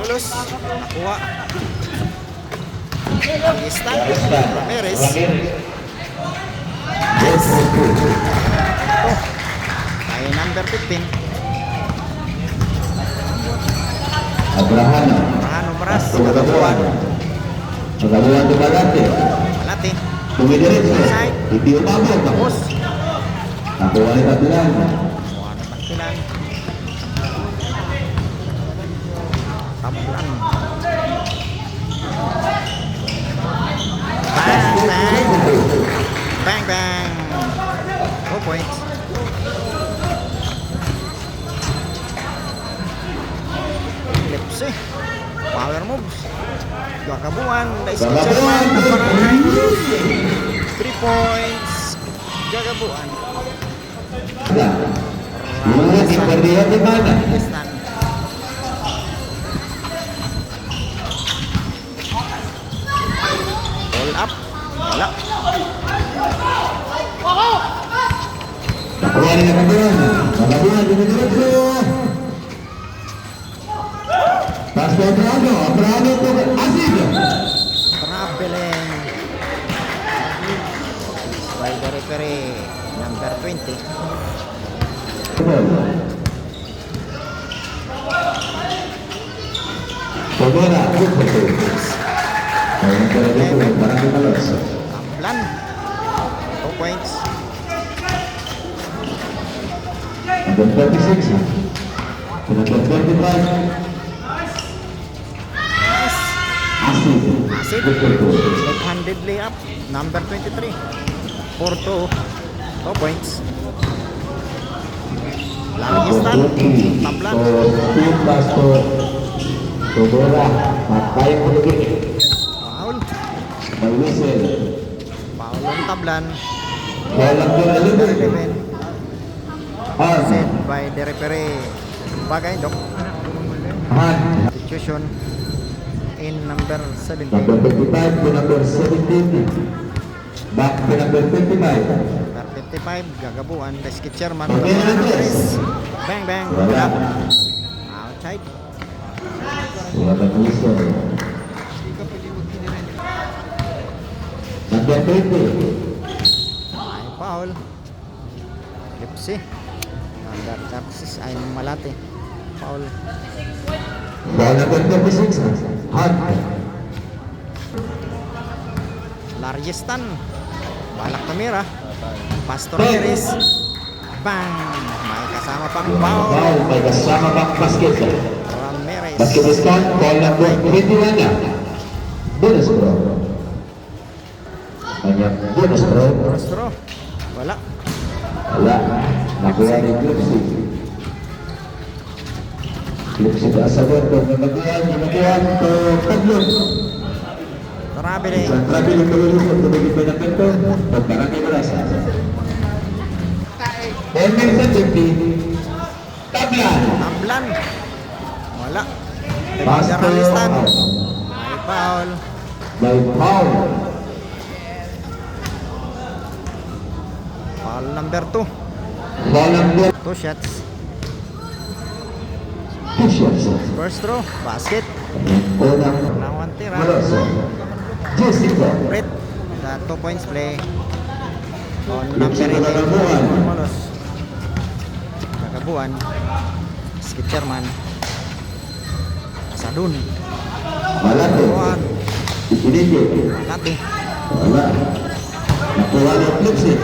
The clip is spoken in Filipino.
Ulos. Nakuha. Ista. Ramirez. Yes. Oh. Ay number 15. Abrahano. Abrahano Maras. Kagabuan. Kagabuan di Malate. Malate. Tumidiretso. Hindi umabot. Tapos. Nakuha ni Tatilan. Nakuha ni Tatilan. Tablan. Bang, bang. Bang, bang. 2 points. Clips eh. Power moves. Gagabuan. Daiskecherman. 3 points. Gagabuan. Mga iperdihan di mana? Listan. Roll up. Wala. Nakuha ni Kagabuan. Kagabuan tumidiretso. Pass to Abrahano. Abrahano to Asid. Traveling. By the referee. Number 20. Sobera, Tablan. 2 points. Number 36. Number 25. Yes. Asid. Asid. Left-handed layup. Number 23. 4-2. 2 points. Langistan. Tablan. Sobera, matay mo lagi. Foul. May whistle. Foul ng Tablan. Walang doon Number alibin. 11. Set by the referee. Bagay, Dok. Substitution in number 17. Number 25 to number 17. Back to number 25. Number 55, Gagabuan. Daiskecherman. Ramirez. Bang, bang. Wala. Outside. Walang whistle. Number 20. Ay, foul. Lipsi. Number 36 ay Malate. Foul. Ball number 36. Hunt. Largistan. Balak tumira. Pastor Ramirez. Bang. May kasama pang foul. Foul, may kasama pang basket. Ramirez. Basket is count. Ball number 21 na. Bonus bro. Hanya bonus bro. Rostro. Wala. Wala. Nakuha ni Glipsy. Glipsy da sabar to nagaguan to taglon. Traveling. Sa traveling kalulusan to bagi pa na pento. Pagkarami berasa. Ball sa 50. Tablan. Tablan. Wala. Pass to Largistan. out. May foul. By foul. Foul number 2. Ball number 2 shots. 2 shots. First throw. Basket. Unang Lawan tira. Malos. Jessica. Brett. The 2 points play. On number Lipsi 18. Gagabuan. Molos. Gagabuan. Skitcherman. Sadun. Malate. Gagabuan. Ipinigil. Lati. Wala. Nakuha ni Glipsy.